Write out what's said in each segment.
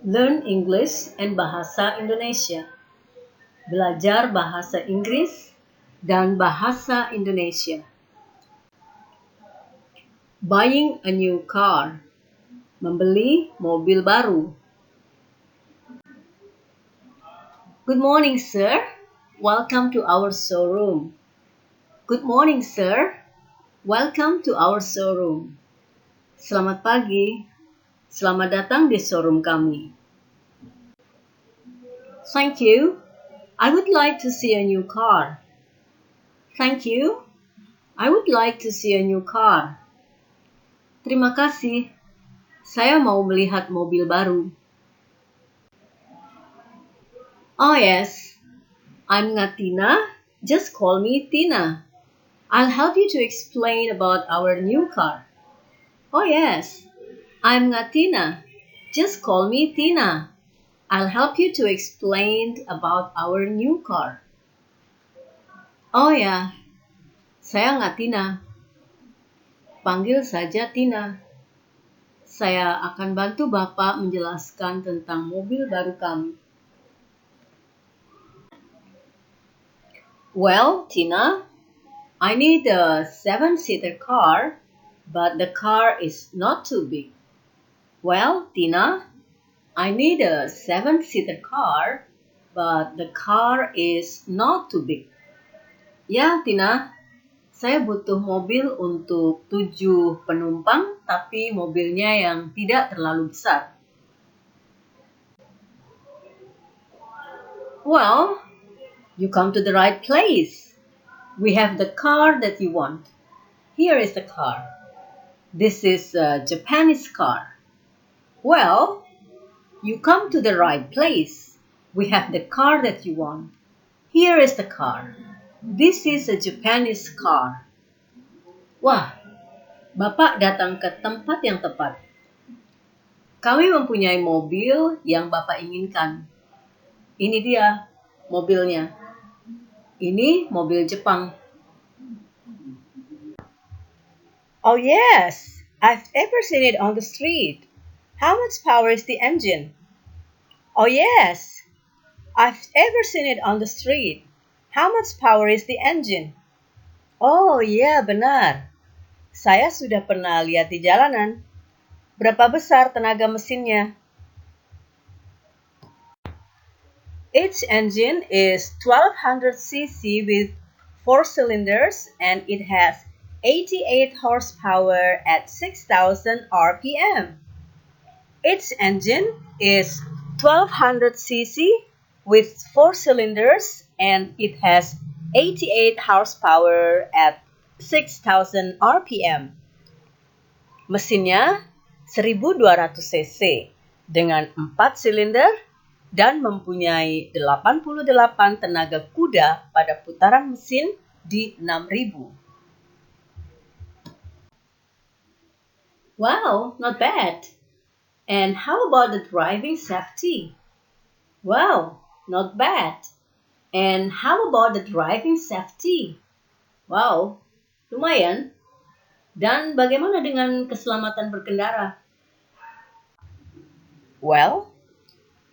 Learn English and Bahasa Indonesia. Belajar bahasa Inggris dan bahasa Indonesia. Buying a new car. Membeli mobil baru. Good morning, sir. Welcome to our showroom. Good morning, sir. Welcome to our showroom. Selamat pagi. Selamat datang di showroom kami. Thank you. I would like to see a new car. Thank you. I would like to see a new car. Terima kasih. Saya mau melihat mobil baru. Oh yes. I'm not Tina. Just call me Tina. I'll help you to explain about our new car. Oh yes. I'm not Tina. Just call me Tina. I'll help you to explain about our new car. Oh ya. Saya nggak Tina. Panggil saja Tina. Saya akan bantu Bapak menjelaskan tentang mobil baru kami. Well, Tina, I need a 7-seater car, but the car is not too big. Well, Tina, I need a 7-seater car, but the car is not too big. Ya, Tina, saya butuh mobil untuk 7 penumpang, tapi mobilnya yang tidak terlalu besar. Well, you come to the right place. We have the car that you want. Here is the car. This is a Japanese car. Well, you come to the right place. We have the car that you want. Here is the car. This is a Japanese car. Wah, Bapak datang ke tempat yang tepat. Kami mempunyai mobil yang Bapak inginkan. Ini dia mobilnya. Ini mobil Jepang. Oh yes, I've ever seen it on the street. How much power is the engine? Oh yes, I've ever seen it on the street. How much power is the engine? Oh iya, benar. Saya sudah pernah lihat di jalanan. Berapa besar tenaga mesinnya? Each engine is 1200 cc with 4 cylinders and it has 88 horsepower at 6000 RPM. Each engine is 1200 cc with 4 cylinders and it has 88 horsepower at 6000 RPM. Mesinnya 1200 cc dengan 4 silinder dan mempunyai 88 tenaga kuda pada putaran mesin di 6000. Wow, not bad. And how about the driving safety? Wow, not bad. And how about the driving safety? Wow, lumayan. Dan bagaimana dengan keselamatan berkendara? Well,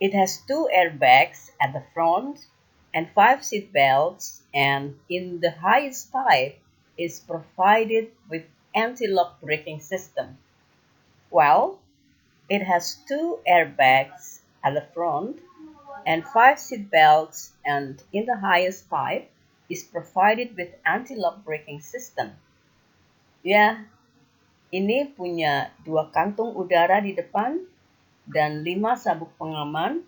it has 2 airbags at the front and 5 seat belts, and in the highest type is provided with anti-lock braking system. Well, it has 2 airbags at the front and 5 seat belts, and in the highest type is provided with anti-lock braking system. Ya, ini punya 2 kantung udara di depan dan 5 sabuk pengaman,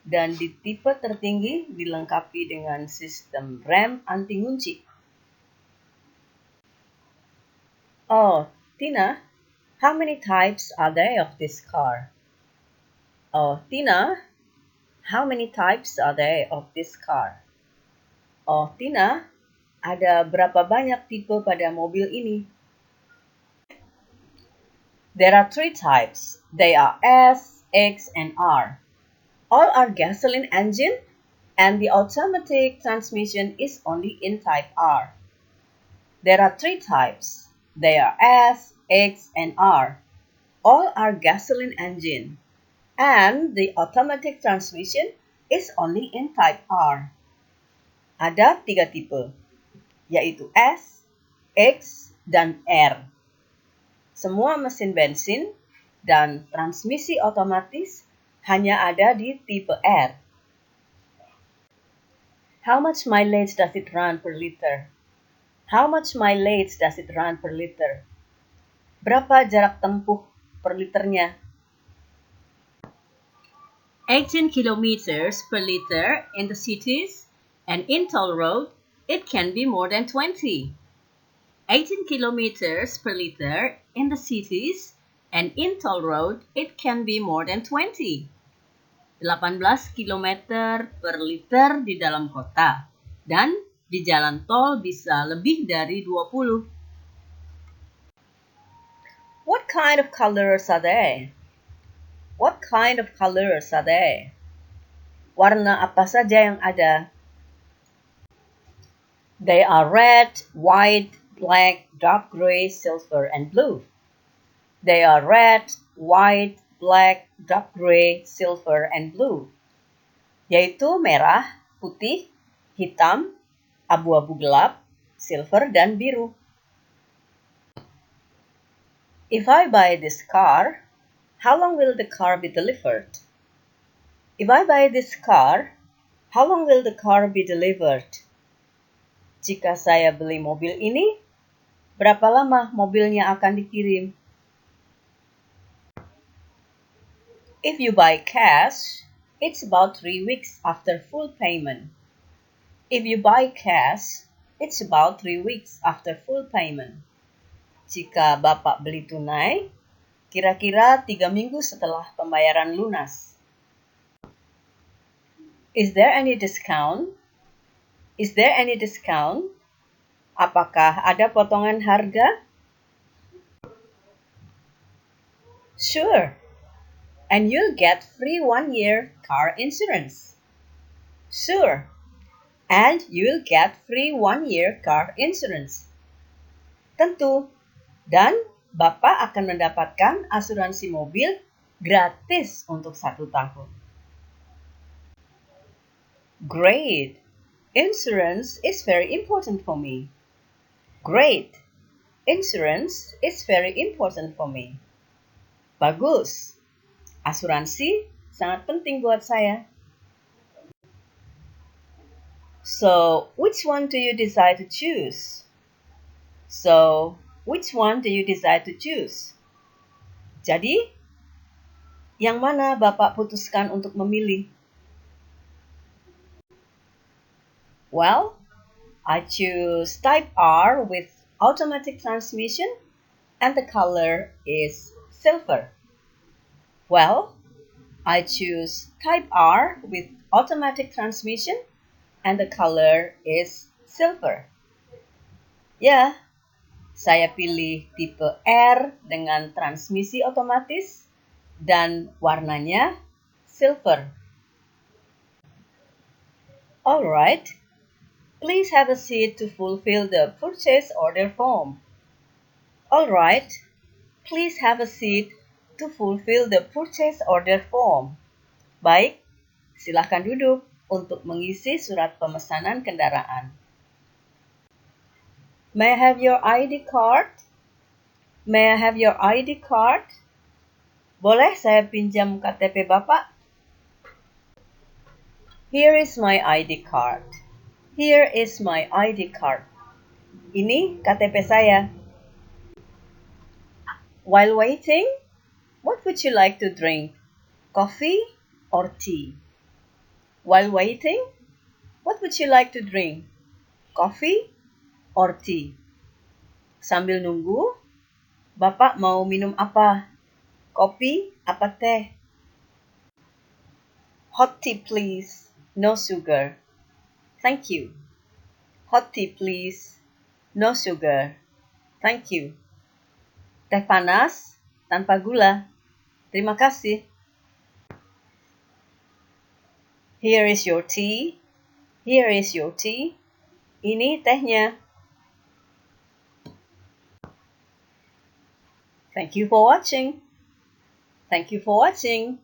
dan di tipe tertinggi dilengkapi dengan sistem rem anti-ngunci. Oh, Tina, how many types are there of this car? Oh, Tina, how many types are there of this car? Oh, Tina, ada berapa banyak tipe pada mobil ini? There are 3 types. They are S, X, and R. All are gasoline engine, and the automatic transmission is only in type R. There are 3 types. They are S, X, and R. All are gasoline engine, And the automatic transmission is only in type R. Ada 3 tipe, yaitu S, X, dan R. Semua mesin bensin dan transmisi otomatis hanya ada di tipe R. How much mileage does it run per liter? How much mileage does it run per liter? Berapa jarak tempuh per liternya? 18 kilometers per liter in the cities, and in toll road, it can be more than 20. 18 kilometers per liter in the cities, and in toll road, it can be more than 20. 18 kilometer per liter di dalam kota, dan di jalan tol bisa lebih dari 20. What kind of colors are there? What kind of colors are there? Warna apa saja yang ada? They are red, white, black, dark gray, silver, and blue. They are red, white, black, dark gray, silver, and blue. Yaitu merah, putih, hitam, abu-abu gelap, silver, dan biru. If I buy this car, how long will the car be delivered? If I buy this car, how long will the car be delivered? Jika saya beli mobil ini, berapa lama mobilnya akan dikirim? If you buy cash, it's about 3 weeks after full payment. If you buy cash, it's about 3 weeks after full payment. Jika Bapak beli tunai, kira-kira 3 minggu setelah pembayaran lunas. Is there any discount? Is there any discount? Apakah ada potongan harga? Sure. And you'll get free 1-year car insurance. Sure. And you'll get free 1-year car insurance. Tentu. Dan Bapak akan mendapatkan asuransi mobil gratis untuk 1 tahun. Great! Insurance is very important for me. Great! Insurance is very important for me. Bagus! Asuransi sangat penting buat saya. So, which one do you decide to choose? Which one do you decide to choose? Jadi, yang mana Bapak putuskan untuk memilih? Well, I choose type R with automatic transmission and the color is silver. Well, I choose type R with automatic transmission and the color is silver. Ya, saya pilih tipe R dengan transmisi otomatis dan warnanya silver. Alright, please have a seat to fulfill the purchase order form. Alright, please have a seat to fulfill the purchase order form. Baik, silakan duduk untuk mengisi surat pemesanan kendaraan. May I have your ID card? May I have your ID card? Boleh saya pinjam KTP Bapak? Here is my ID card. Here is my ID card. Ini KTP saya. While waiting, what would you like to drink? Coffee or tea? While waiting, what would you like to drink? Coffee or tea? Sambil nunggu, Bapak mau minum apa? Kopi apa teh? Hot tea please, no sugar. Thank you. Hot tea please, no sugar. Thank you. Teh panas, tanpa gula. Terima kasih. Here is your tea. Here is your tea. Ini tehnya. Thank you for watching. Thank you for watching.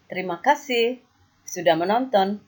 Terima kasih sudah menonton.